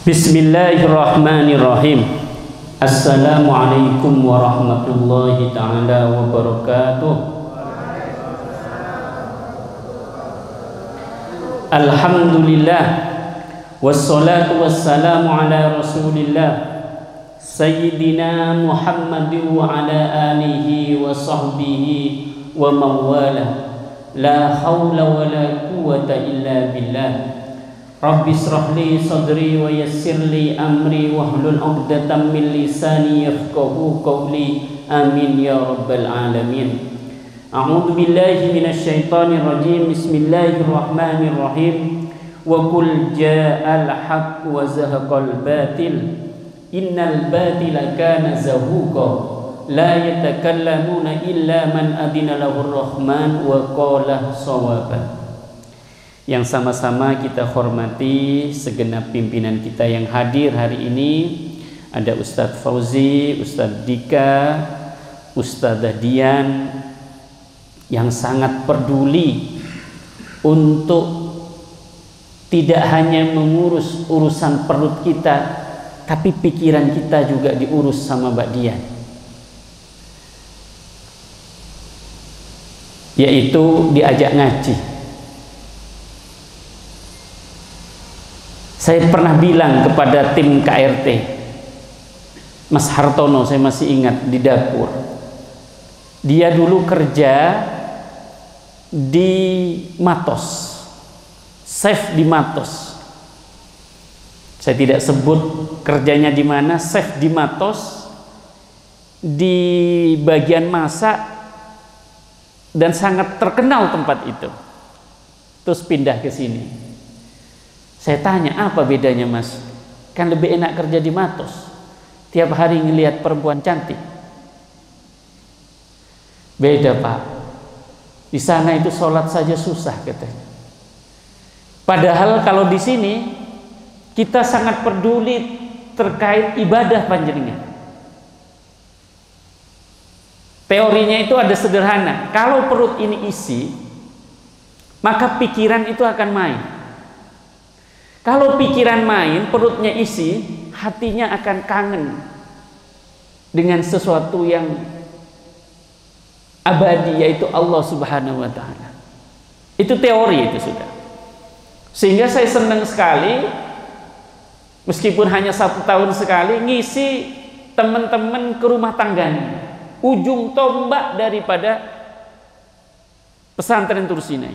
Bismillahirrahmanirrahim. Assalamualaikum warahmatullahi ta'ala wabarakatuh. Alhamdulillah, wassalatu wassalamu ala rasulillah Sayyidina Muhammadin wa ala alihi wa sahbihi wa mawala. La hawla wa la quwata illa billah. Rabbi israh li sadri wa yassir li amri wahlul 'uqdatam min lisani yafqahu qawli. Amin ya rabbal alamin. A'udzu billahi minasy syaithanir rajim. Bismillahirrahmanirrahim. Wa qul ja'al haqq wa zahaqal batil. Innal batila kana zahuqa. La yatakallamuna illa man adina lahur rahman wa qala shawaba. Yang sama-sama kita hormati segenap pimpinan kita yang hadir hari ini. Ada Ustadz Fauzi, Ustadz Dika, Ustadzah Dian, yang sangat peduli untuk tidak hanya mengurus urusan perut kita, tapi pikiran kita juga diurus sama Mbak Dian, yaitu diajak ngaji. Saya pernah bilang kepada tim KRT, Mas Hartono, saya masih ingat, di dapur. Dia dulu kerja di Matos, chef di Matos. Saya tidak sebut kerjanya di mana, chef di Matos, di bagian masak, dan sangat terkenal tempat itu. Terus pindah ke sini. Saya tanya, apa bedanya Mas? Kan lebih enak kerja di Matos, tiap hari ngelihat perempuan cantik. Beda Pak, di sana itu sholat saja susah katanya. Padahal kalau di sini kita sangat peduli terkait ibadah panjenengan. Teorinya itu ada sederhana, kalau perut ini isi, maka pikiran itu akan main. Kalau pikiran main, perutnya isi, hatinya akan kangen dengan sesuatu yang abadi, yaitu Allah Subhanahu wa ta'ala. Itu teori itu sudah. Sehingga saya senang sekali, meskipun hanya 1 tahun sekali, ngisi teman-teman ke rumah tangganya. Ujung tombak daripada pesantren Tursinai.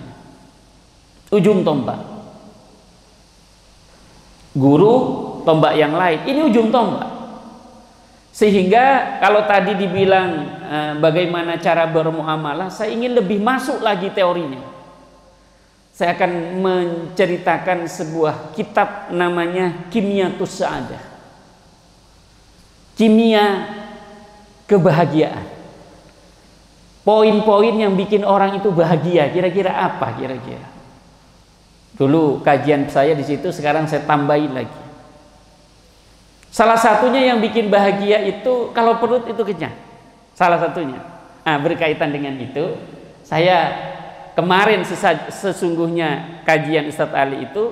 Ujung tombak. Guru tombak yang lain, ini ujung tombak. Sehingga kalau tadi dibilang bagaimana cara bermuamalah, saya ingin lebih masuk lagi teorinya. Saya akan menceritakan sebuah kitab namanya Kimyatus Sa'adah, kimia kebahagiaan. Poin-poin yang bikin orang itu bahagia, kira-kira apa kira-kira? Dulu kajian saya di situ, sekarang saya tambahin lagi. Salah satunya yang bikin bahagia itu kalau perut itu kenyang. Salah satunya. Berkaitan dengan itu, saya kemarin sesungguhnya kajian Ustadz Ali itu,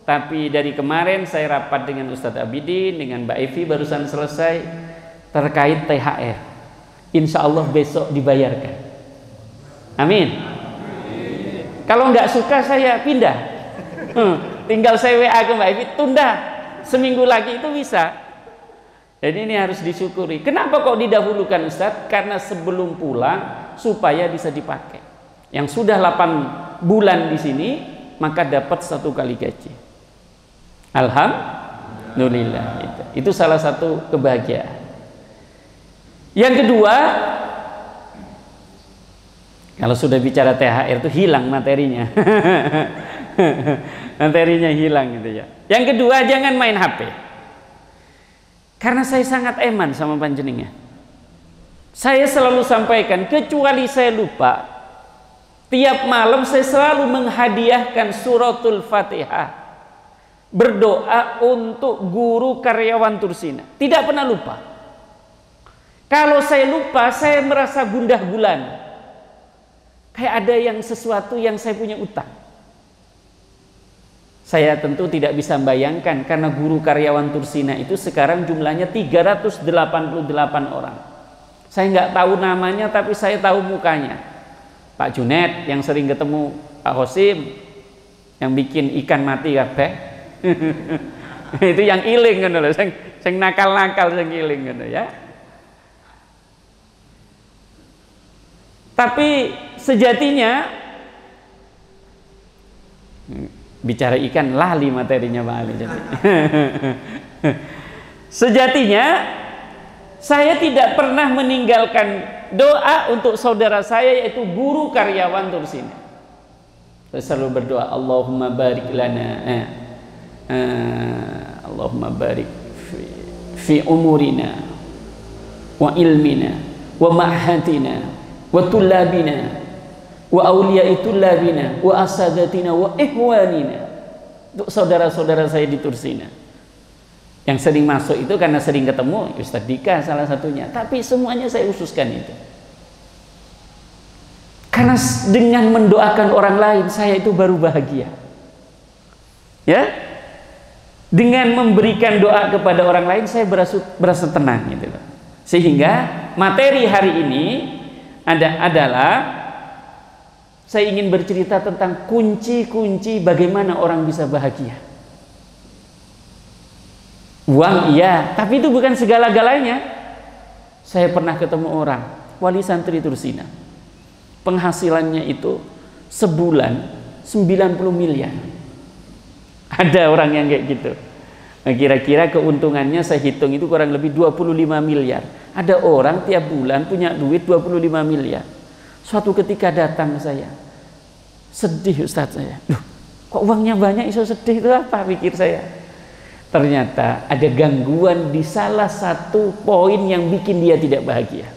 tapi dari kemarin saya rapat dengan Ustadz Abidin, dengan Mbak Evi barusan selesai terkait THR. Insya Allah besok dibayarkan. Amin. Kalau nggak suka saya pindah. Tinggal saya WA ke Mbak Evi, tunda seminggu lagi, itu bisa. Jadi ini harus disyukuri. Kenapa kok didahulukan Ustadz? Karena sebelum pulang supaya bisa dipakai. Yang sudah 8 bulan di sini, maka dapat 1 kali gaji. Alhamdulillah. Itu salah satu kebahagiaan. Yang kedua, kalau sudah bicara THR itu hilang materinya. Materinya hilang gitu ya. Yang kedua, jangan main HP. Karena saya sangat eman sama panjenengan. Saya selalu sampaikan, kecuali saya lupa, tiap malam saya selalu menghadiahkan suratul Fatihah, berdoa untuk guru karyawan Tursina. Tidak pernah lupa. Kalau saya lupa, saya merasa gundah gulana. Kayak ada yang sesuatu yang saya punya utang. Saya tentu tidak bisa membayangkan karena guru karyawan Tursina itu sekarang jumlahnya 388 orang. Saya nggak tahu namanya tapi saya tahu mukanya. Pak Junet yang sering ketemu Pak Hosim yang bikin ikan mati kabeh. Itu yang iling kan lho, sing nakal-nakal sing iling kan ya. Tapi sejatinya bicara ikan lali materinya Pak Ali. Sejatinya saya tidak pernah meninggalkan doa untuk saudara saya yaitu guru karyawan Tursina. Saya selalu berdoa Allahumma barik lana Allahumma barik fi umurina wa ilmina wa ma'hatina wa tullabina wa awliya'i tullabina wa asadatina wa ihwanina. Untuk saudara-saudara saya di Tursina yang sering masuk itu karena sering ketemu Ustadz Dika salah satunya, tapi semuanya saya khususkan itu karena dengan mendoakan orang lain saya itu baru bahagia ya. Dengan memberikan doa kepada orang lain saya berasa tenang gitu loh. Sehingga materi hari ini adalah saya ingin bercerita tentang kunci-kunci bagaimana orang bisa bahagia. Uang iya, tapi itu bukan segala-galanya. Saya pernah ketemu orang wali santri Tursina, penghasilannya itu sebulan 90 miliar. Ada orang yang kayak gitu. Nah, kira-kira keuntungannya saya hitung itu kurang lebih 25 miliar. Ada orang tiap bulan punya duit 25 miliar. Suatu ketika datang ke saya, sedih Ustadz saya. Duh, kok uangnya banyak iso sedih itu apa pikir saya? Ternyata ada gangguan di salah satu poin yang bikin dia tidak bahagia,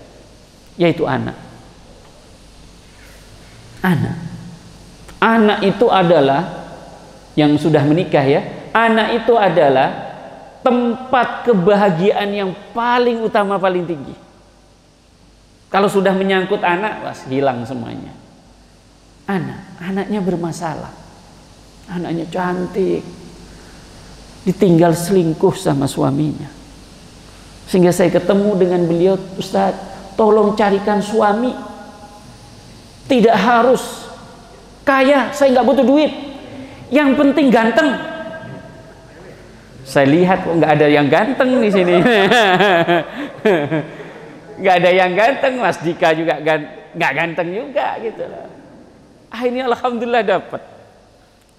yaitu anak. Anak itu adalah yang sudah menikah ya. Anak itu adalah tempat kebahagiaan yang paling utama, paling tinggi. Kalau sudah menyangkut anak, wah, hilang semuanya. Anaknya bermasalah, anaknya cantik, ditinggal selingkuh sama suaminya. Sehingga saya ketemu dengan beliau, Ustadz, tolong carikan suami. Tidak harus kaya, saya nggak butuh duit. Yang penting ganteng. Saya lihat kok nggak ada yang ganteng di sini. Nggak ada yang ganteng, Mas Dika juga nggak ganteng juga gitu loh. Ini alhamdulillah dapat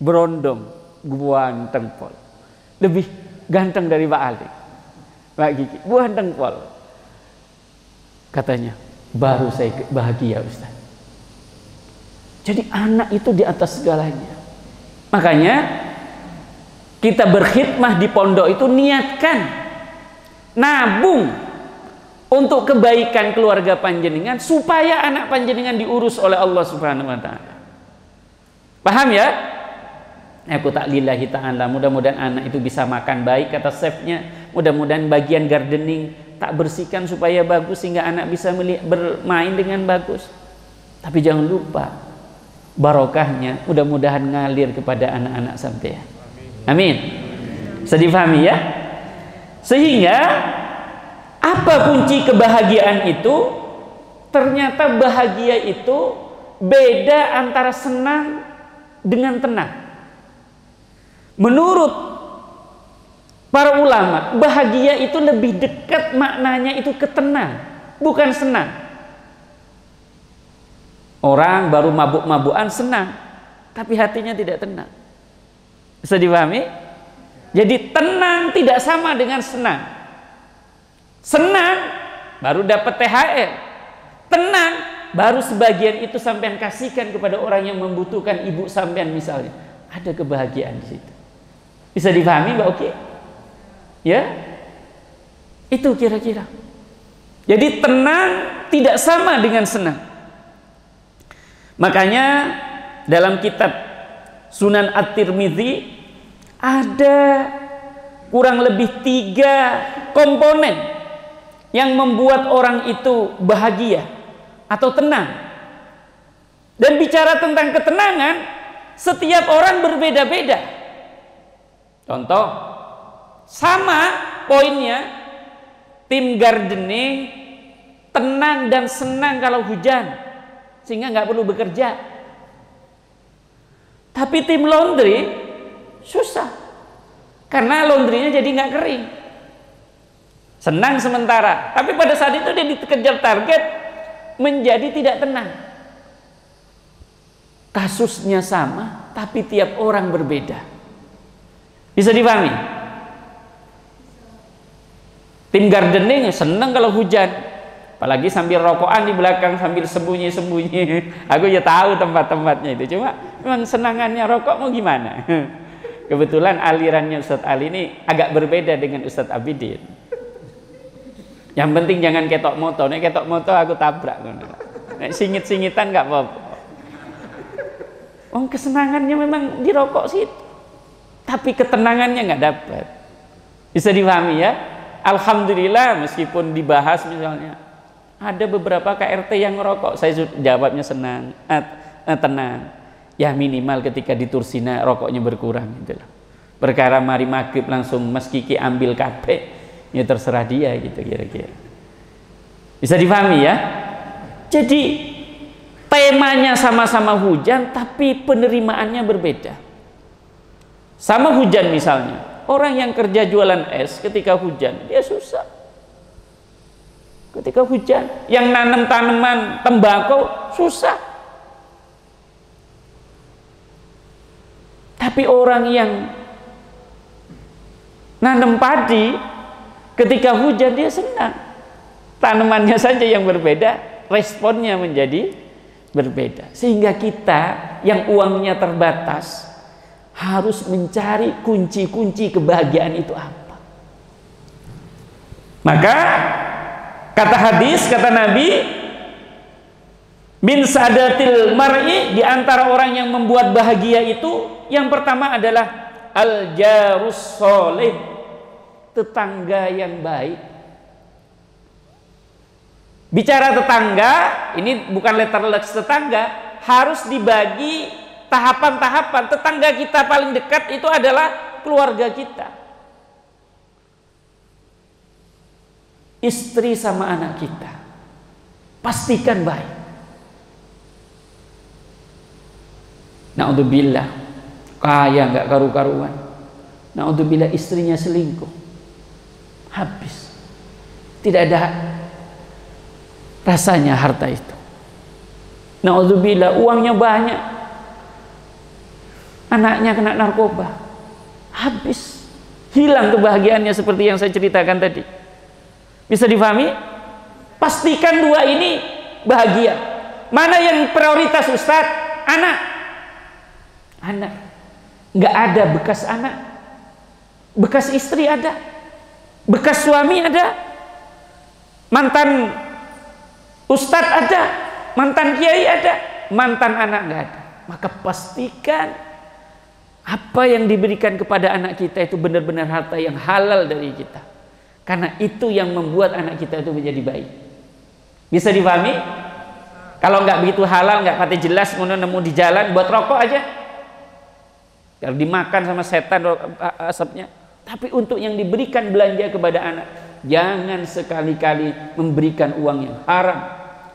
berondong, ganteng pol, lebih ganteng dari Pak Ali, Pak Gigi, ganteng pol. Katanya baru saya bahagia Ustaz. Jadi anak itu di atas segalanya. Makanya kita berkhidmah di pondok itu niatkan nabung untuk kebaikan keluarga panjenengan supaya anak panjenengan diurus oleh Allah Subhanahu wa taala. Paham ya? Aku tak lillahi ta'ala, mudah-mudahan anak itu bisa makan baik kata chefnya, mudah-mudahan bagian gardening tak bersihkan supaya bagus sehingga anak bisa bermain dengan bagus. Tapi jangan lupa barokahnya mudah-mudahan ngalir kepada anak-anak sampean. Amin. Bisa difahami ya? Sehingga apa kunci kebahagiaan itu? Ternyata bahagia itu beda antara senang dengan tenang. Menurut para ulama, bahagia itu lebih dekat maknanya itu ke tenang, bukan senang. Orang baru mabuk-mabukan senang, tapi hatinya tidak tenang. Bisa dipahami? Jadi tenang tidak sama dengan senang. Senang baru dapat THR. Tenang baru sebagian itu sampean kasihkan kepada orang yang membutuhkan, ibu sampean misalnya. Ada kebahagiaan di situ. Bisa dipahami Mbak Oki? Ya? Itu kira-kira. Jadi tenang tidak sama dengan senang. Makanya dalam kitab Sunan At-Tirmidzi ada kurang lebih 3 komponen yang membuat orang itu bahagia atau tenang. Dan bicara tentang ketenangan, setiap orang berbeda-beda. Contoh, sama poinnya, tim gardening tenang dan senang kalau hujan, sehingga nggak perlu bekerja. Tapi tim laundry susah, karena laundrynya jadi nggak kering. Senang sementara, tapi pada saat itu dia dikejar target, menjadi tidak tenang. Kasusnya sama, tapi tiap orang berbeda. Bisa dipahami? Tim gardening senang kalau hujan, apalagi sambil rokokan di belakang, sambil sembunyi-sembunyi. Aku ya tahu tempat-tempatnya itu, cuma memang senangannya rokok mau gimana. Kebetulan alirannya Ustadz Ali ini agak berbeda dengan Ustadz Abidin. Yang penting jangan ketok moto. Nek ketok moto aku tabrak. Nek singit-singitan nggak apa-apa. Oh, kesenangannya memang di rokok sih, tapi ketenangannya nggak dapat. Bisa dipahami ya? Alhamdulillah, meskipun dibahas misalnya ada beberapa KRT yang ngerokok, saya jawabnya tenang. Ya minimal ketika di Tursina rokoknya berkurang gitu loh. Perkara mari maghrib langsung Mas Kiki ambil kabeh, ya terserah dia gitu kira-kira. Bisa dipahami ya? Jadi temanya sama-sama hujan, tapi penerimaannya berbeda. Sama hujan misalnya, orang yang kerja jualan es ketika hujan dia susah. Ketika hujan, yang nanam tanaman tembakau susah. Tapi orang yang nanam padi ketika hujan dia senang. Tanamannya saja yang berbeda, responnya menjadi berbeda. Sehingga kita yang uangnya terbatas harus mencari kunci-kunci kebahagiaan itu apa. Maka kata hadis, kata Nabi, min sadatil mar'i, di antara orang yang membuat bahagia itu yang pertama adalah al jarus soleh, tetangga yang baik. Bicara tetangga, ini bukan letter luck tetangga, harus dibagi tahapan-tahapan. Tetangga kita paling dekat itu adalah keluarga kita. Istri sama anak kita, pastikan baik. Na'udzubillah, kaya nggak karu-karuan. Na'udzubillah istrinya selingkuh, habis. Tidak ada rasanya harta itu. Na'udzubillah uangnya banyak, anaknya kena narkoba, habis. Hilang kebahagiaannya seperti yang saya ceritakan tadi. Bisa difahami? Pastikan dua ini bahagia. Mana yang prioritas Ustaz? Anak. Anak. Nggak ada bekas anak. Bekas istri ada. Bekas suami ada. Mantan Ustaz ada. Mantan kiai ada. Mantan anak nggak ada. Maka pastikan apa yang diberikan kepada anak kita itu benar-benar harta yang halal dari kita. Karena itu yang membuat anak kita itu menjadi baik. Bisa dipahami? Kalau nggak begitu halal, nggak pati jelas, nemu di jalan buat rokok aja, biar dimakan sama setan asapnya. Tapi untuk yang diberikan belanja kepada anak, jangan sekali-kali memberikan uang yang haram.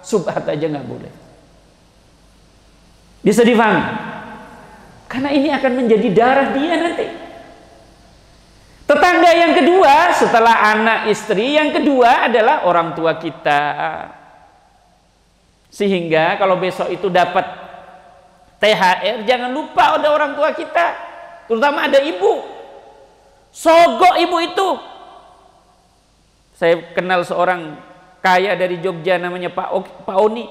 Subhat aja nggak boleh. Bisa dipahami? Karena ini akan menjadi darah dia nanti. Tetangga yang kedua setelah anak istri, yang kedua adalah orang tua kita. Sehingga kalau besok itu dapat THR, jangan lupa ada orang tua kita, terutama ada ibu. Sogok ibu itu. Saya kenal seorang kaya dari Jogja namanya Pak Oni.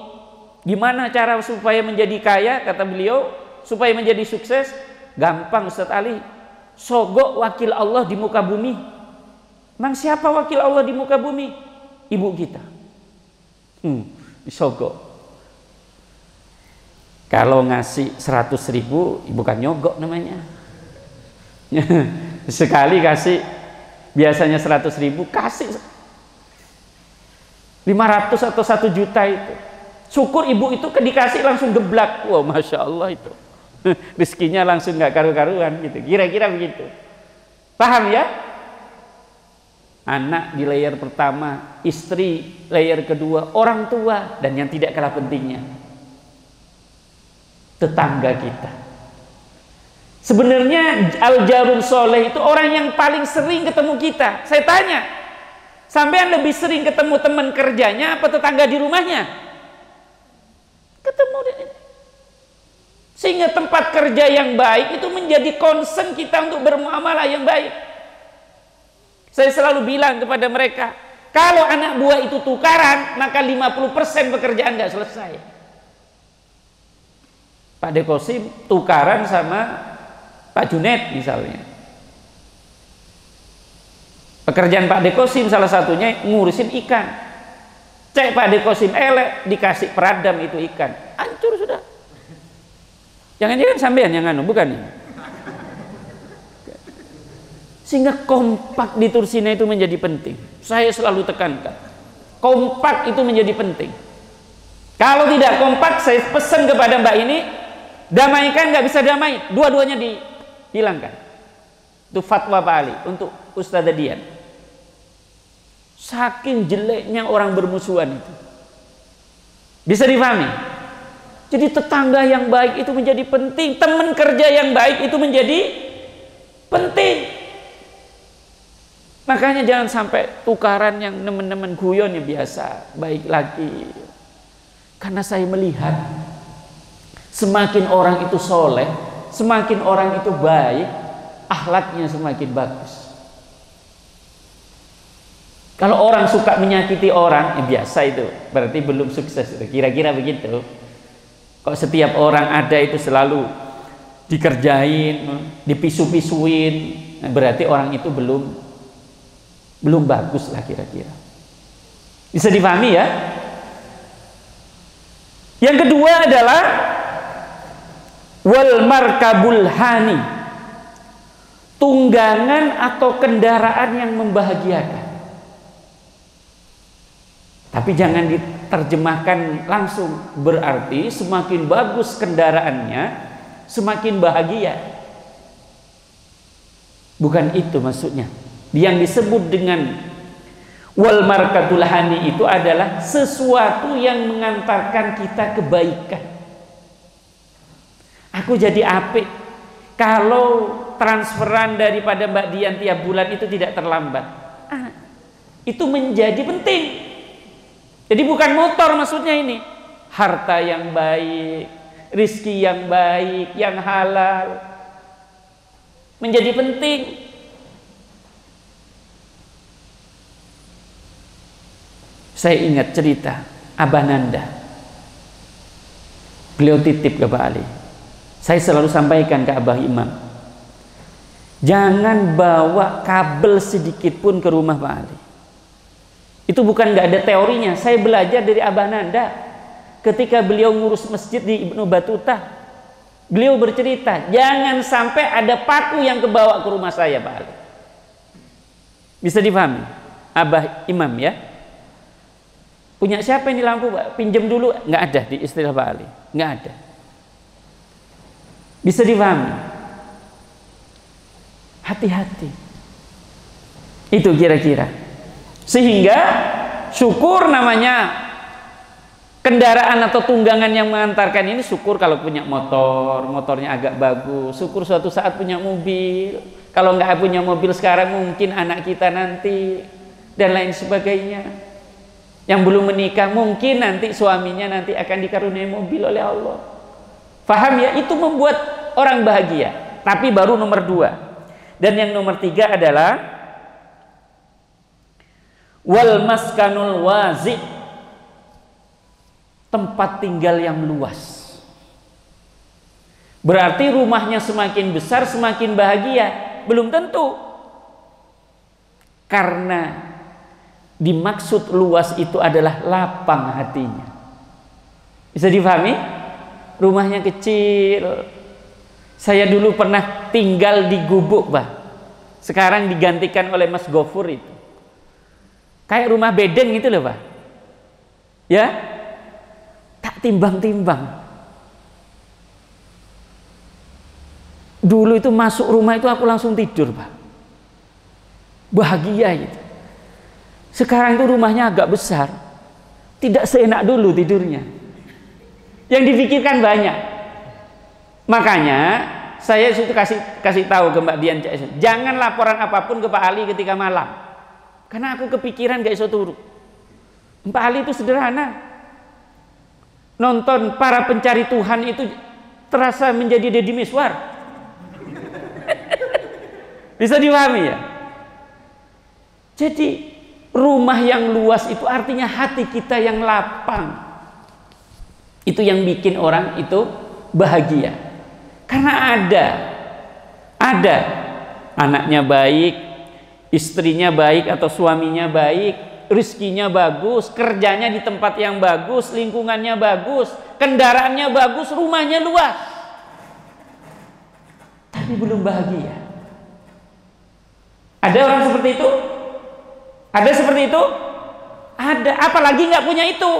Gimana cara supaya menjadi kaya? Kata beliau, supaya menjadi sukses, gampang Ustadz Ali. Sogok wakil Allah di muka bumi. Mang siapa wakil Allah di muka bumi? Ibu kita. Sogok. Kalau ngasih 100.000, bukan nyogok namanya. Sekali kasih, biasanya 100.000, kasih 500 atau 1 juta itu. Syukur ibu itu dikasih langsung geblak. Wow, Masya Allah itu. Rezekinya langsung nggak karu-karuan gitu, kira-kira begitu. Paham ya? Anak di layer pertama, istri layer kedua, orang tua, dan yang tidak kalah pentingnya, tetangga kita. Sebenarnya al-jarun soleh itu orang yang paling sering ketemu kita. Saya tanya, sampean lebih sering ketemu teman kerjanya apa tetangga di rumahnya? Ketemu. Sehingga tempat kerja yang baik itu menjadi concern kita untuk bermuamalah yang baik. Saya selalu bilang kepada mereka, kalau anak buah itu tukaran, maka 50% pekerjaan nggak selesai. Pak Dekosim tukaran sama Pak Junet misalnya. Pekerjaan Pak Dekosim salah satunya ngurusin ikan. Cek Pak Dekosim elek, dikasih peradam itu ikan, hancur sudah. Jangan-jangan sampean yang anu, bukan nih. Sehingga kompak di Tursina itu menjadi penting. Saya selalu tekankan, kompak itu menjadi penting. Kalau tidak kompak, saya pesan kepada mbak ini, damaikan nggak bisa damai, dua-duanya dihilangkan. Itu fatwa Pak Ali untuk Ustadz Dian. Saking jeleknya orang bermusuhan itu, bisa dipahami. Jadi tetangga yang baik itu menjadi penting, teman kerja yang baik itu menjadi penting. Makanya jangan sampai tukaran yang nemen-nemen guyon ya biasa, baik lagi. Karena saya melihat semakin orang itu soleh, semakin orang itu baik, akhlaknya semakin bagus. Kalau orang suka menyakiti orang, ya biasa itu, berarti belum sukses. Kira-kira begitu. Kok setiap orang ada itu selalu dikerjain, dipisu-pisuin, berarti orang itu belum bagus lah kira-kira. Bisa dipahami ya? Yang kedua adalah wal markabul hani, tunggangan atau kendaraan yang membahagiakan. Tapi jangan diterjemahkan langsung, berarti semakin bagus kendaraannya semakin bahagia. Bukan itu maksudnya. Yang disebut dengan wal markatul hani itu adalah sesuatu yang mengantarkan kita kebaikan. Aku jadi apik kalau transferan daripada Mbak Dian tiap bulan itu tidak terlambat. Itu menjadi penting. Jadi bukan motor maksudnya ini, harta yang baik, rizki yang baik, yang halal menjadi penting. Saya ingat cerita Abah Nanda, beliau titip ke Pak Ali. Saya selalu sampaikan ke Abah Imam, jangan bawa kabel sedikit pun ke rumah Pak Ali. Itu bukan nggak ada teorinya, saya belajar dari Abah Nanda. Ketika beliau ngurus masjid di Ibnu Battuta, beliau bercerita, jangan sampai ada paku yang kebawa ke rumah saya Pak Ali. Bisa dipahami? Abah Imam ya. Punya siapa ini lampu Pak? Pinjam dulu. Nggak ada di istilah Pak Ali, nggak ada. Bisa dipahami? Hati-hati. Itu kira-kira. Sehingga syukur namanya kendaraan atau tunggangan yang mengantarkan ini, syukur kalau punya motor, motornya agak bagus. Syukur suatu saat punya mobil. Kalau nggak punya mobil sekarang mungkin anak kita nanti dan lain sebagainya. Yang belum menikah mungkin nanti suaminya nanti akan dikaruniai mobil oleh Allah. Faham ya? Itu membuat orang bahagia. Tapi baru nomor 2. Dan yang nomor 3 adalah wal maskanul wazi', tempat tinggal yang luas. Berarti rumahnya semakin besar semakin bahagia? Belum tentu. Karena dimaksud luas itu adalah lapang hatinya. Bisa difahami? Rumahnya kecil. Saya dulu pernah tinggal di gubuk Pak. Sekarang digantikan oleh Mas Gofur itu. Kayak rumah bedeng gitu loh Pak. Ya? Tak timbang-timbang. Dulu itu masuk rumah itu aku langsung tidur Pak. bahagia gitu. Sekarang itu rumahnya agak besar, tidak seenak dulu tidurnya. Yang dipikirkan banyak. Makanya saya itu kasih tahu ke Mbak Dian, jangan laporan apapun ke Pak Ali ketika malam, karena aku kepikiran gak iso turu. Pak Ali itu sederhana, nonton para pencari Tuhan itu terasa menjadi Deddy Miswar. Bisa dipahami ya? Jadi rumah yang luas itu artinya hati kita yang lapang. Itu yang bikin orang itu bahagia. Karena ada anaknya baik, istrinya baik atau suaminya baik, rezekinya bagus, kerjanya di tempat yang bagus, lingkungannya bagus, kendaraannya bagus, rumahnya luas. Tapi belum bahagia. Ada orang seperti itu? Ada seperti itu? Ada, apalagi nggak punya itu.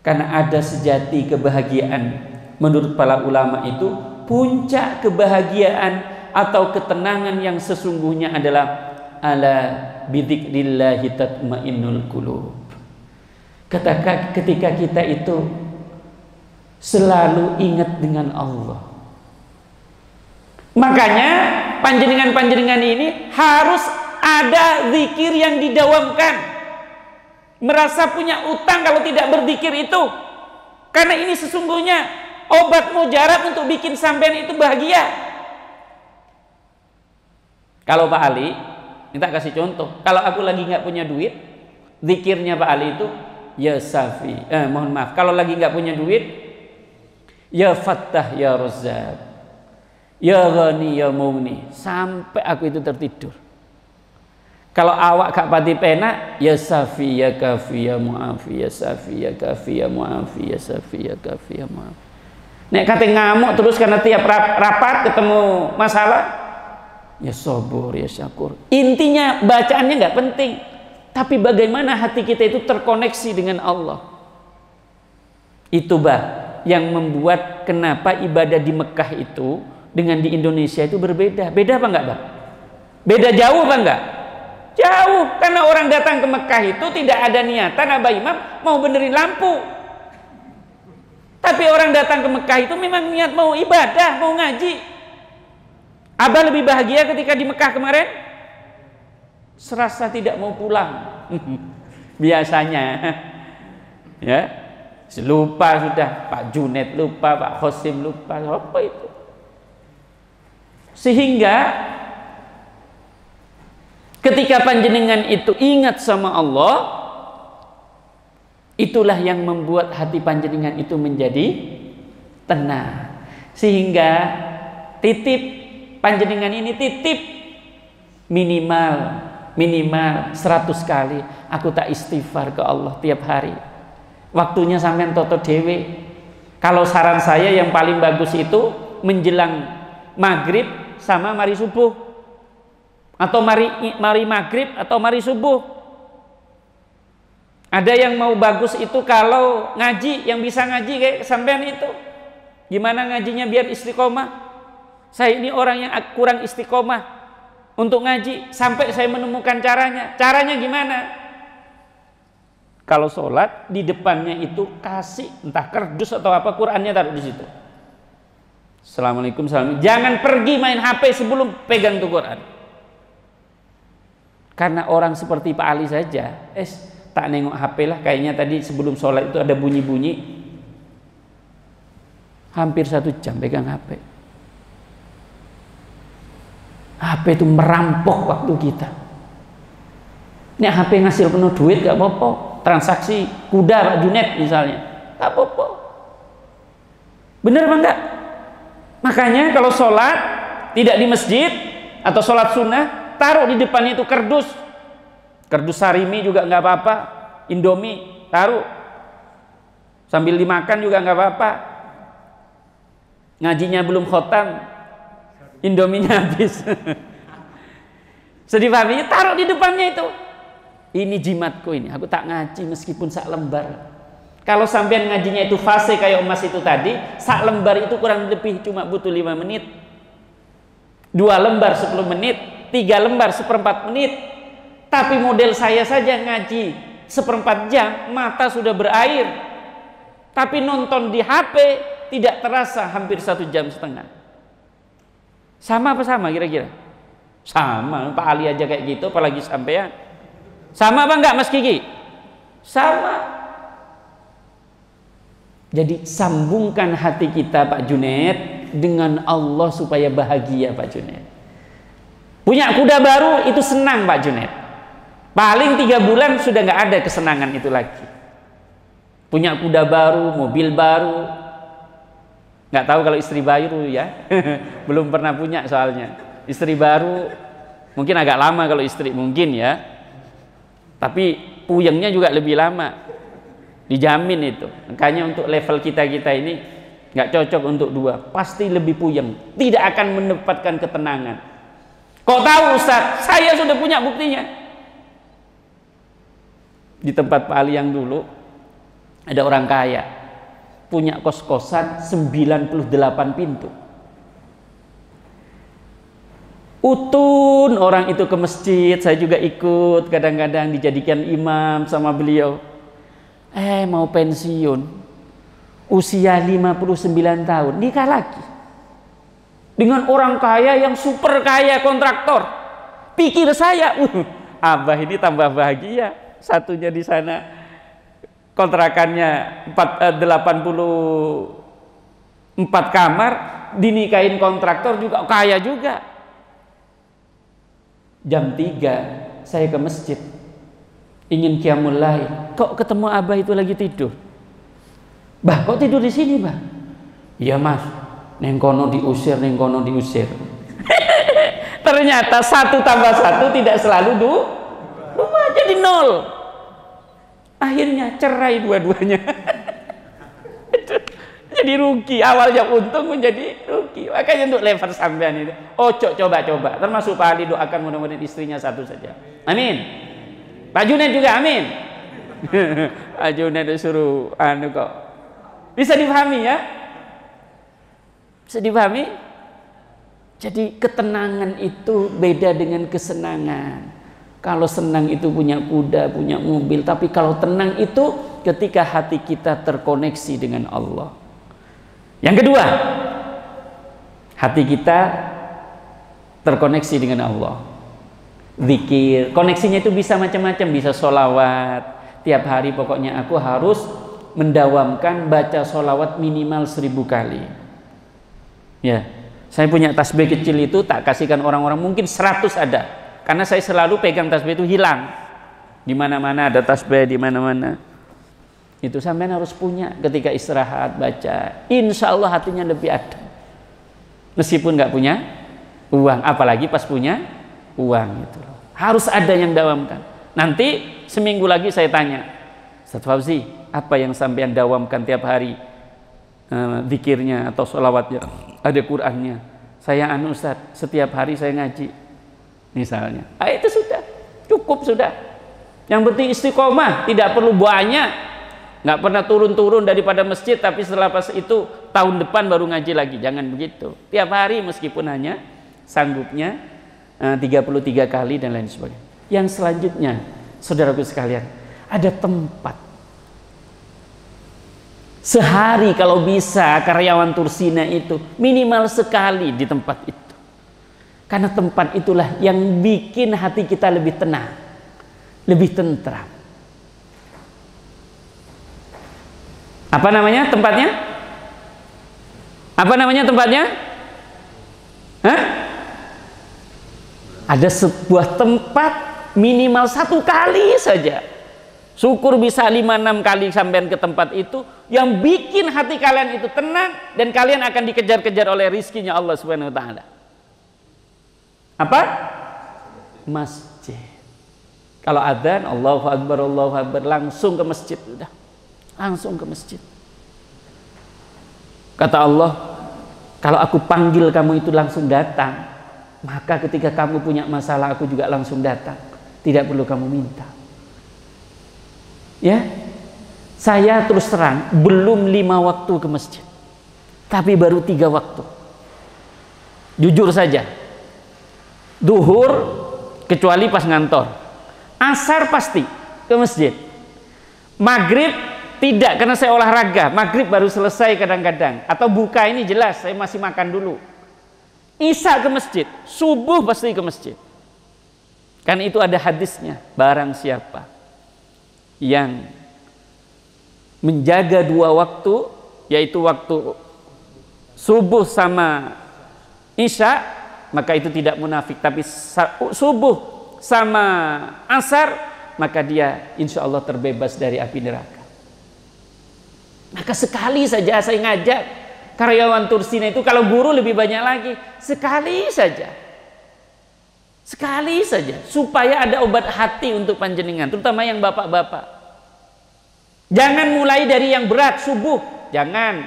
Karena ada sejati kebahagiaan. Menurut para ulama itu, puncak kebahagiaan atau ketenangan yang sesungguhnya adalah ala bidzikrillahi tatmainnul qulub. Ketika kita itu selalu ingat dengan Allah. Makanya panjenengan-panjenengan ini harus ada zikir yang didawamkan. Merasa punya utang kalau tidak berzikir itu. Karena ini sesungguhnya obat mujarab untuk bikin sampean itu bahagia. Kalau Pak Ali, minta kasih contoh. Kalau aku lagi nggak punya duit, zikirnya Pak Ali itu ya Safi. Mohon maaf. Kalau lagi nggak punya duit, ya Fattah ya Razzaq. Ya Ghani ya Mughni, sampai aku itu tertidur. Kalau awak gak pati penak, ya Safi ya Kafi ya Mu'afi ya Safi ya Kafi ya Mu'afi ya Safi ya Kafi ya Mu'afi. Nek kate ngamuk terus karena tiap rapat ketemu masalah, ya Sabur ya Syakur. Intinya bacaannya nggak penting, tapi bagaimana hati kita itu terkoneksi dengan Allah. Itu yang membuat kenapa ibadah di Mekah itu dengan di Indonesia itu berbeda. Beda apa enggak, Bang? Beda jauh apa enggak? Jauh, karena orang datang ke Mekah itu tidak ada niatan Abah Imam mau benerin lampu. Tapi orang datang ke Mekah itu memang niat mau ibadah, mau ngaji. Abah lebih bahagia ketika di Mekah kemarin? Serasa tidak mau pulang. Biasanya. Ya. Lupa sudah, Pak Junet lupa, Pak Khosim lupa, apa itu? Sehingga ketika panjenengan itu ingat sama Allah, itulah yang membuat hati panjenengan itu menjadi tenang. Sehingga titip panjenengan ini titip minimal 100 kali aku tak istighfar ke Allah tiap hari. Waktunya sampean toto dewe. Kalau saran saya yang paling bagus itu menjelang maghrib sama mari subuh, atau mari maghrib atau mari subuh. Ada yang mau bagus itu kalau ngaji, yang bisa ngaji kayak sampean itu, gimana ngajinya biar istiqomah. Saya ini orang yang kurang istiqomah untuk ngaji sampai saya menemukan caranya gimana. Kalau sholat di depannya itu kasih entah kardus atau apa, Qurannya taruh di situ. Assalamualaikum, jangan pergi main HP sebelum pegang tuh Quran. Karena orang seperti Pak Ali saja, tak nengok HP lah, kayaknya tadi sebelum sholat itu ada bunyi-bunyi. Hampir 1 jam pegang HP. HP itu merampok waktu kita. Ini HP ngasil penuh duit gak apa-apa. Transaksi kuda Pak Junet misalnya, gak apa-apa. Bener apa enggak? Makanya kalau sholat tidak di masjid atau sholat sunnah, taruh di depannya itu kardus sarimi juga nggak apa-apa, Indomie taruh sambil dimakan juga nggak apa-apa. Ngajinya belum khotam, Indominya habis. Sedih pahami, taruh di depannya itu. Ini jimatku ini, aku tak ngaji meskipun sak lembar. Kalau sampean ngajinya itu fase kayak emas itu tadi, sak lembar itu kurang lebih cuma butuh 5 menit. 2 lembar 10 menit, 3 lembar seperempat menit. Tapi model saya saja ngaji seperempat jam, mata sudah berair. Tapi nonton di HP tidak terasa hampir 1,5 jam. Sama apa sama kira-kira? Sama, Pak Ali aja kayak gitu, apalagi sampean. Sama apa enggak Mas Kiki? Sama. Jadi sambungkan hati kita Pak Junaid dengan Allah supaya bahagia Pak Junaid. Punya kuda baru itu senang Pak Junaid. Paling 3 bulan sudah nggak ada kesenangan itu lagi. Punya kuda baru, mobil baru. Nggak tahu kalau istri baru ya. Belum pernah punya soalnya. Istri baru mungkin agak lama kalau istri mungkin ya. Tapi puyengnya juga lebih lama. Dijamin itu. Makanya untuk level kita ini nggak cocok untuk 2. Pasti lebih puyeng. Tidak akan mendapatkan ketenangan. Kok tahu Ustaz? Saya sudah punya buktinya. Di tempat Pak Ali yang dulu ada orang kaya punya kos-kosan 98 pintu. Utun orang itu ke masjid, saya juga ikut, kadang-kadang dijadikan imam sama beliau. Mau pensiun, usia 59 tahun, nikah lagi dengan orang kaya yang super kaya, kontraktor. Pikir saya, abah ini tambah bahagia, satunya di sana kontrakannya 84 kamar, dinikahin kontraktor juga kaya juga. Jam 3 saya ke masjid ingin qiyamul lail, kok ketemu abah itu lagi tidur. Bah, kok tidur di sini, Bah? Iya, Mas. Neng kono diusir, neng kono diusir. Ternyata 1 tambah 1 tidak selalu 2, jadi 0. Akhirnya cerai dua-duanya. Jadi rugi, awalnya untung menjadi rugi. Makanya untuk level sampean itu, coba-coba. Termasuk Pak Ali doakan mudah-mudahan istrinya 1 saja. Amin. Pak Junaid juga amin. Pak Junaid disuruh kok. Bisa dipahami ya? Bisa dipahami? Jadi ketenangan itu beda dengan kesenangan. Kalau senang itu punya kuda, punya mobil, tapi kalau tenang itu ketika hati kita terkoneksi dengan Allah. Yang kedua, hati kita terkoneksi dengan Allah. Zikir, koneksinya itu bisa macam-macam, bisa sholawat. Tiap hari pokoknya aku harus mendawamkan baca sholawat minimal 1000 kali. Ya, saya punya tasbih kecil itu tak kasihkan orang-orang, mungkin 100 ada. Karena saya selalu pegang tasbih itu hilang. Di mana-mana ada tasbih, di mana-mana. Itu sampean harus punya ketika istirahat baca. Insya Allah hatinya lebih adem. Meskipun nggak punya uang, apalagi pas punya uang itu. Harus ada yang dawamkan. Nanti seminggu lagi saya tanya, Ustaz Fauzi, apa yang sampean dawamkan tiap hari? Zikirnya atau sholawatnya, ada Qur'annya. Saya Ustaz, setiap hari saya ngaji. Misalnya. Itu sudah, cukup sudah. Yang penting istiqomah, tidak perlu banyak. Nggak pernah turun-turun daripada masjid, tapi setelah pas itu tahun depan baru ngaji lagi. Jangan begitu. Tiap hari meskipun hanya sanggupnya 33 kali dan lain sebagainya. Yang selanjutnya, saudaraku sekalian, ada tempat. Sehari kalau bisa karyawan Tursina itu minimal sekali di tempat itu. Karena tempat itulah yang bikin hati kita lebih tenang, lebih tentram. Apa namanya tempatnya? Apa namanya tempatnya? Hah? Ada sebuah tempat minimal 1 kali saja. Syukur bisa 5-6 kali sampean ke tempat itu, yang bikin hati kalian itu tenang dan kalian akan dikejar-kejar oleh rizkinya Allah Subhanahu wa taala. Apa? Masjid. Kalau adzan Allahu Akbar, langsung ke masjid udah. Langsung ke masjid. Kata Allah, kalau aku panggil kamu itu langsung datang, maka ketika kamu punya masalah aku juga langsung datang. Tidak perlu kamu minta. Ya, saya terus terang belum 5 waktu ke masjid, tapi baru 3 waktu. Jujur saja, Duhur kecuali pas ngantor. Asar pasti ke masjid. Maghrib tidak, karena saya olahraga. Maghrib baru selesai kadang-kadang. Atau buka ini jelas, saya masih makan dulu. Isya ke masjid. Subuh pasti ke masjid. Kan itu ada hadisnya. Barang siapa yang menjaga dua waktu, yaitu waktu subuh sama isya, maka itu tidak munafik. Tapi subuh sama asar, maka dia insya Allah terbebas dari api neraka. Maka sekali saja saya ngajak karyawan Tursina itu, kalau guru lebih banyak lagi, sekali saja, supaya ada obat hati untuk panjenengan, terutama yang bapak-bapak. Jangan mulai dari yang berat, subuh, jangan.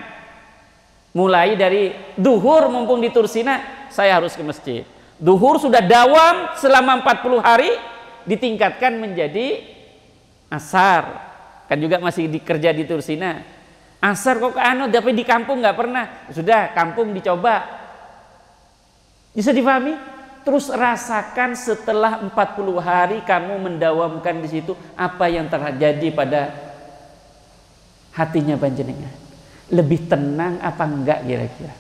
Mulai dari duhur, mumpung di Tursina, saya harus ke masjid. Duhur sudah dawam selama 40 hari, ditingkatkan menjadi asar. Kan juga masih dikerja di Tursina. Asar kok tapi di kampung nggak pernah. Sudah, kampung dicoba. Bisa dipahami? Terus rasakan setelah 40 hari kamu mendawamkan di situ, apa yang terjadi pada hatinya panjenengan. Lebih tenang apa enggak kira-kira?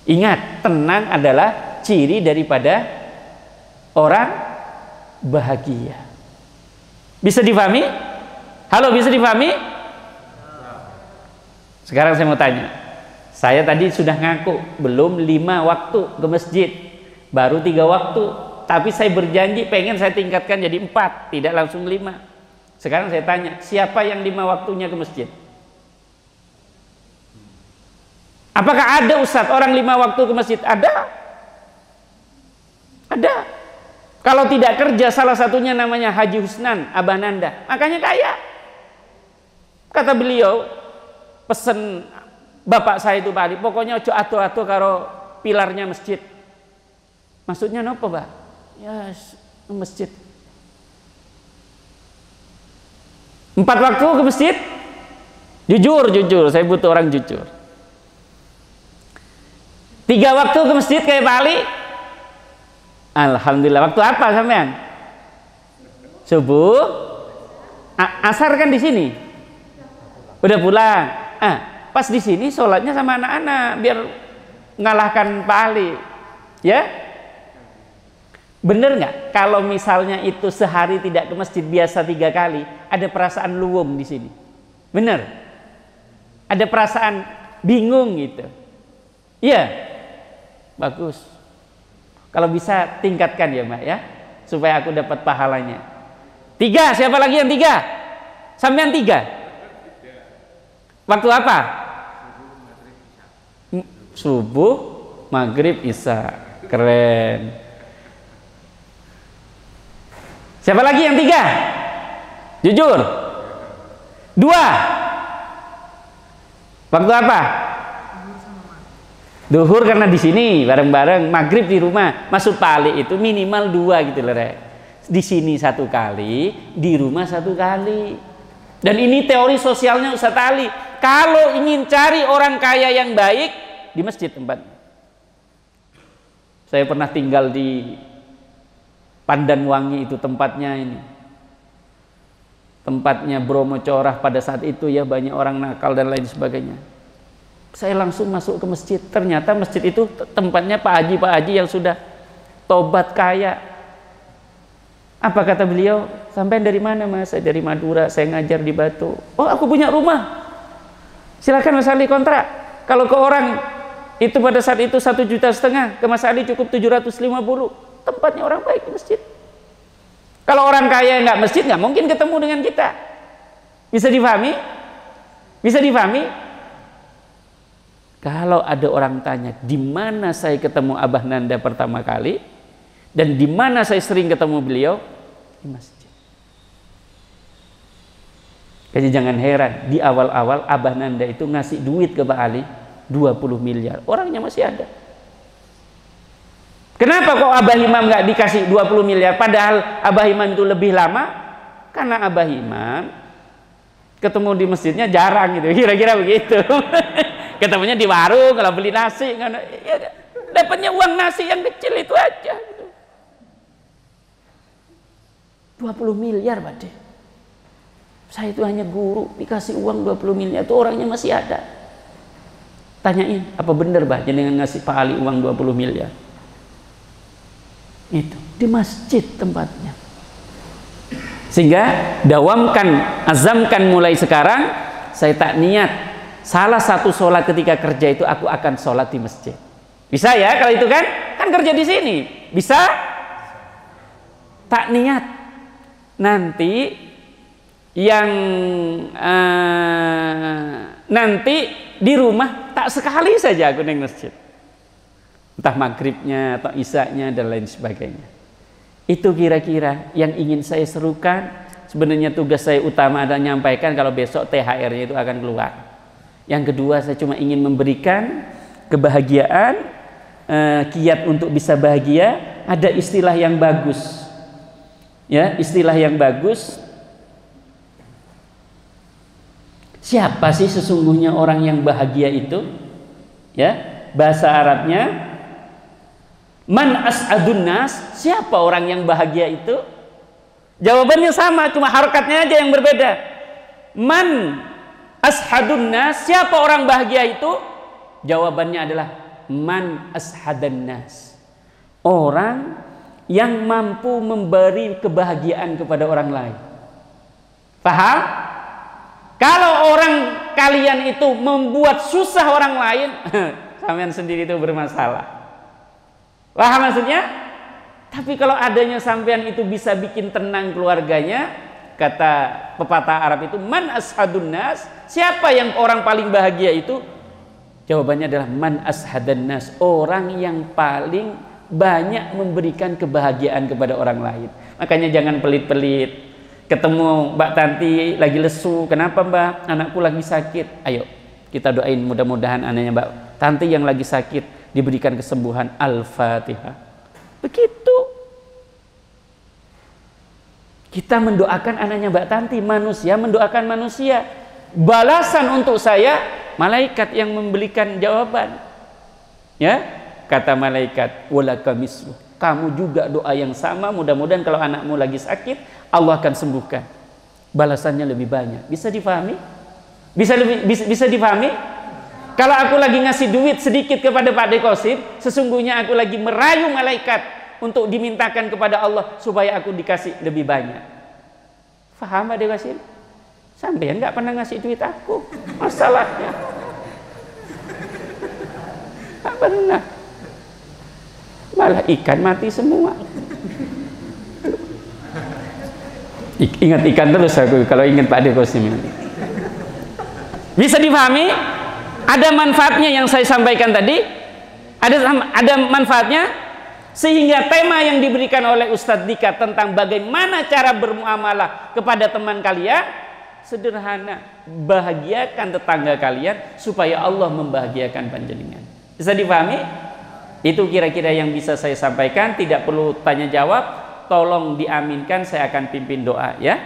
Ingat, tenang adalah ciri daripada orang bahagia. Bisa dipahami? Halo, bisa dipahami? Sekarang saya mau tanya. Saya tadi sudah ngaku belum 5 waktu ke masjid, baru 3 waktu. Tapi saya berjanji pengen saya tingkatkan jadi 4, tidak langsung 5. Sekarang saya tanya, siapa yang 5 waktunya ke masjid? Apakah ada Ustadz orang 5 waktu ke masjid? Ada. Ada. Kalau tidak kerja, salah satunya namanya Haji Husnan, Abah Nanda. Makanya kaya. Kata beliau, pesen bapak saya itu Pak Ali, pokoknya ojo atu-atu karo pilarnya masjid. Maksudnya apa, Pak? Ya, masjid. 4 waktu ke masjid? Jujur, saya butuh orang jujur. 3 waktu ke masjid kayak Pak Ali? Alhamdulillah. Waktu apa sampean? Subuh? Asar kan di sini? Udah pulang. Pas di sini sholatnya sama anak-anak biar ngalahkan Pak Ali. Ya? Bener nggak? Kalau misalnya itu sehari tidak ke masjid biasa 3 kali, ada perasaan luwung di sini. Bener? Ada perasaan bingung gitu. Iya. Bagus. Kalau bisa tingkatkan ya Mbak ya, supaya aku dapat pahalanya. 3, siapa lagi yang 3? Sampean 3. Waktu apa? Subuh, maghrib, isya. Keren. Siapa lagi yang 3? Jujur. 2. Waktu apa? Duhur karena di sini bareng-bareng, maghrib di rumah. Maksud Pak Ali itu minimal 2 gitu loh, Rek. Di sini 1 kali, di rumah 1 kali. Dan ini teori sosialnya Ustaz Ali. Kalau ingin cari orang kaya yang baik, di masjid tempatnya. Saya pernah tinggal di Pandanwangi, itu tempatnya ini. Tempatnya Bromo Corah pada saat itu ya, banyak orang nakal dan lain sebagainya. Saya langsung masuk ke masjid. Ternyata masjid itu tempatnya Pak Haji yang sudah tobat kaya. Apa kata beliau? Sampai dari mana Mas? Saya dari Madura, saya ngajar di Batu. Oh, aku punya rumah. Silakan Mas Ali kontrak. Kalau ke orang itu pada saat itu 1,5 juta, ke Mas Ali cukup 750. Tempatnya orang baik di masjid. Kalau orang kaya nggak masjid, nggak mungkin ketemu dengan kita. Bisa difahami? Bisa difahami? Kalau ada orang tanya, di mana saya ketemu Abah Nanda pertama kali dan di mana saya sering ketemu beliau? Di masjid. Jadi jangan heran, di awal-awal Abah Nanda itu ngasih duit ke Pak Ali 20 miliar. Orangnya masih ada. Kenapa kok Abah Imam nggak dikasih 20 miliar? Padahal Abah Imam itu lebih lama. Karena Abah Imam ketemu di masjidnya jarang gitu. Kira-kira begitu. Ketemunya di warung, kalau beli nasi, ya, dapatnya uang nasi yang kecil itu aja. Gitu. 20 miliar Pak De. Saya itu hanya guru, dikasih uang 20 miliar, itu orangnya masih ada. Tanyain, apa benar Pak jenengan ngasih Pak Ali uang 20 miliar? Itu di masjid tempatnya. Sehingga dawamkan, azamkan mulai sekarang, saya tak niat salah satu sholat ketika kerja itu aku akan sholat di masjid. Bisa ya kalau itu kan kerja di sini. Bisa? Tak niat nanti yang nanti di rumah tak sekali saja aku neng masjid, entah maghribnya atau isaknya dan lain sebagainya. Itu kira-kira yang ingin saya serukan. Sebenarnya tugas saya utama adalah menyampaikan kalau besok THR-nya itu akan keluar. Yang kedua, saya cuma ingin memberikan kebahagiaan, kiat untuk bisa bahagia. Ada istilah yang bagus, ya, istilah yang bagus. Siapa sih sesungguhnya orang yang bahagia itu? Ya, bahasa Arabnya man as'adun nas. Siapa orang yang bahagia itu? Jawabannya sama, cuma harokatnya aja yang berbeda. Man ashadun nas. Siapa orang bahagia itu? Jawabannya adalah man ashadan nas. Orang yang mampu memberi kebahagiaan kepada orang lain. Paham? Kalau orang kalian itu membuat susah orang lain, sampean sendiri itu bermasalah. Paham maksudnya? Tapi kalau adanya sampean itu bisa bikin tenang keluarganya, kata pepatah Arab itu man ashadun nas. Siapa yang orang paling bahagia itu? Jawabannya adalah man ashadan nas. Orang yang paling banyak memberikan kebahagiaan kepada orang lain. Makanya jangan pelit-pelit. Ketemu Mbak Tanti lagi lesu, kenapa Mbak? Anakku lagi sakit. Ayo kita doain mudah-mudahan anaknya Mbak Tanti yang lagi sakit diberikan kesembuhan. Al-Fatihah. Begitu. Kita mendoakan anaknya Mbak Tanti, manusia mendoakan manusia. Balasan untuk saya, malaikat yang memberikan jawaban. Ya, kata malaikat, walaka mislu. Kamu juga doa yang sama, mudah-mudahan kalau anakmu lagi sakit, Allah akan sembuhkan. Balasannya lebih banyak. Bisa difahami? Bisa difahami? Kalau aku lagi ngasih duit sedikit kepada Pak Dekosim, sesungguhnya aku lagi merayu malaikat untuk dimintakan kepada Allah supaya aku dikasih lebih banyak. Faham Pak Dekosim? Sampai nggak pernah ngasih duit aku, masalahnya. Tak pernah. Malah ikan mati semua. Ingat ikan terus aku kalau ingat Pak Dekosim. Bisa dipahami? Ada manfaatnya yang saya sampaikan tadi. Ada manfaatnya, sehingga tema yang diberikan oleh Ustadz Dika tentang bagaimana cara bermuamalah kepada teman kalian sederhana. Bahagiakan tetangga kalian supaya Allah membahagiakan panjenengan. Bisa dipahami? Itu kira-kira yang bisa saya sampaikan. Tidak perlu tanya jawab, tolong diaminkan, saya akan pimpin doa ya.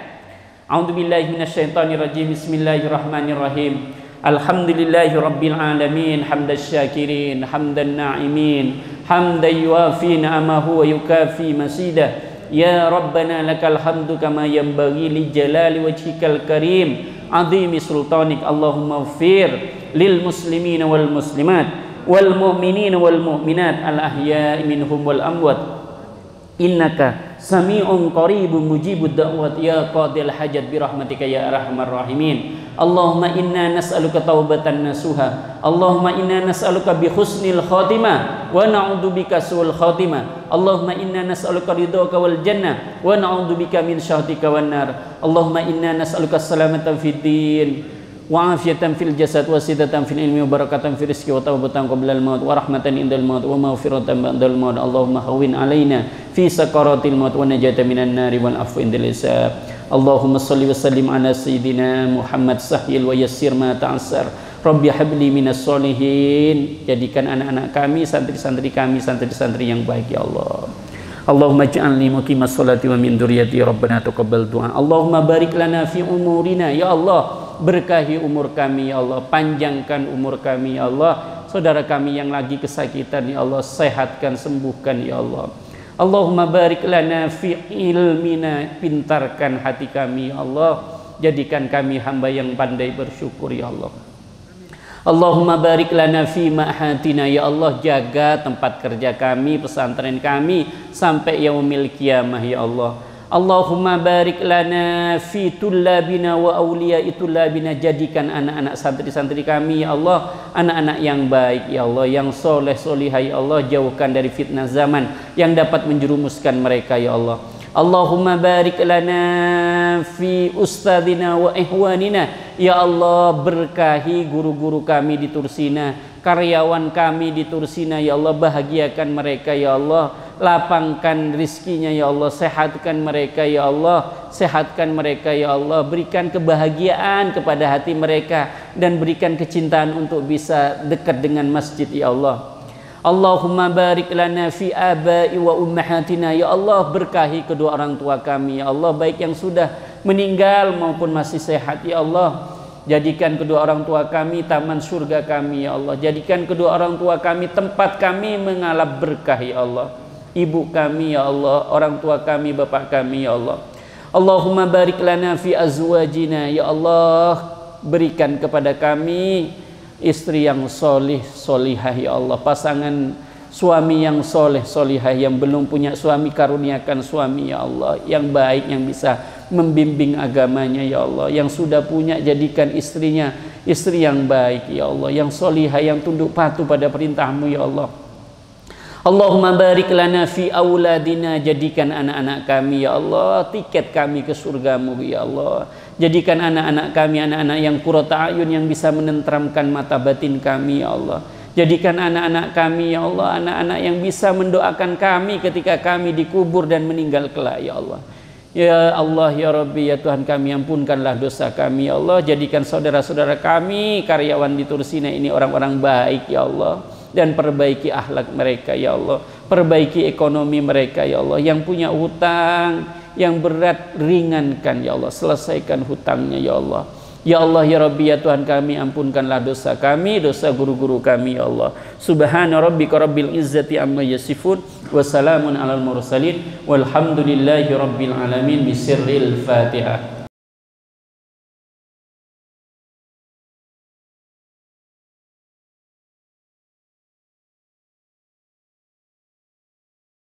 A'udzubillahi minasyaitonirrajim. Bismillahirrahmanirrahim. Alhamdulillahirabbil alamin, hamdasy syakirin, hamdan na'imin, hamdan yuwafi ni'amahu wa yukafi masidah. Ya Rabbana lakal hamdu kama yanbaghi li jalali wajhikal karim, azimi sultanik. Allahumma ighfir lil muslimina wal muslimat wal mu'minina wal mu'minat al ahya'i minhum wal amwat. Innaka sami'un qaribun mujibud da'wat ya qadil hajat bi rahmatika ya arhamar rahimin. Allahumma inna nas'aluka taubatan nasuha. Allahumma inna nas'aluka bi husnil khatimah wa na'udzubika su'ul khatimah. Allahumma inna nas'aluka ridhaka wal jannah wa na'udzubika min syahtika wan nar. Allahumma inna nas'aluka salamatan fid din wa afiyatan fil jasad wa sidatan fil ilmi wa barakatan fil rizqi wa taubatan qabla al maut wa rahmatan indal maut wa maghfiratan ba'dal maut. Allahumma hawwin alaina fi sakaratil maut wa najatan minan nari wal afwa indal hisab. Allahumma salli wa sallim ala sayyidina Muhammad sahil wa yassir ma ta'assar. Rabbi habli minas solihin. Jadikan anak-anak kami, santri-santri kami, santri-santri yang baik ya Allah. Allahumma ja'alni muqimas sholati wa min dzurriyyati rabbana taqabbal du'a. Allahumma barik lana fi umurina ya Allah. Berkahi umur kami ya Allah, panjangkan umur kami ya Allah. Saudara kami yang lagi kesakitan ya Allah, sehatkan, sembuhkan ya Allah. Allahumma barik lana fi ilmina, pintarkan hati kami ya Allah, jadikan kami hamba yang pandai bersyukur ya Allah. Allahumma barik lana fi ma'hatina, ya Allah jaga tempat kerja kami, pesantren kami sampai yaumil qiyamah ya Allah. Allahumma barik lana fi tullabina wa awliya'i tullabina, jadikan anak-anak santri-santri kami ya Allah anak-anak yang baik ya Allah, yang soleh solihah ya Allah, jauhkan dari fitnah zaman yang dapat menjerumuskan mereka ya Allah. Allahumma barik lana fi ustadzina wa ihwanina, ya Allah berkahi guru-guru kami di Tursina, karyawan kami di Tursina ya Allah, bahagiakan mereka ya Allah, lapangkan rizkinya ya Allah, sehatkan mereka ya Allah, sehatkan mereka ya Allah, berikan kebahagiaan kepada hati mereka dan berikan kecintaan untuk bisa dekat dengan masjid ya Allah. Allahumma barik lana fi abai wa ummahatina, ya Allah berkahi kedua orang tua kami ya Allah, baik yang sudah meninggal maupun masih sehat ya Allah. Jadikan kedua orang tua kami taman surga kami ya Allah, jadikan kedua orang tua kami tempat kami mengalap berkah ya Allah. Ibu kami ya Allah, orang tua kami, bapak kami ya Allah. Allahumma barik lana fi azwajina, ya Allah berikan kepada kami istri yang solih solihah ya Allah, pasangan suami yang soleh solihah, yang belum punya suami karuniakan suami ya Allah yang baik, yang bisa membimbing agamanya ya Allah. Yang sudah punya jadikan istrinya istri yang baik ya Allah, yang solihah, yang tunduk patuh pada perintahmu ya Allah. Allahumma barik lana fi auladina, jadikan anak-anak kami ya Allah tiket kami ke surgamu ya Allah. Jadikan anak-anak kami anak-anak yang qurrata ayun, yang bisa menenteramkan mata batin kami ya Allah. Jadikan anak-anak kami ya Allah anak-anak yang bisa mendoakan kami ketika kami dikubur dan meninggal kelak ya Allah. Ya Allah ya Rabbi ya Tuhan kami, ampunkanlah dosa kami ya Allah. Jadikan saudara-saudara kami karyawan di Tursina ini orang-orang baik ya Allah, dan perbaiki akhlak mereka ya Allah, perbaiki ekonomi mereka ya Allah. Yang punya hutang yang berat ringankan ya Allah, selesaikan hutangnya ya Allah. Ya Allah ya Rabbi ya Tuhan kami, ampunkanlah dosa kami, dosa guru-guru kami ya Allah. Subhana rabbika rabbil izzati amma yasifun, wa salamun alal mursalin, walhamdulillahi rabbil alamin, bisirril Fatihah.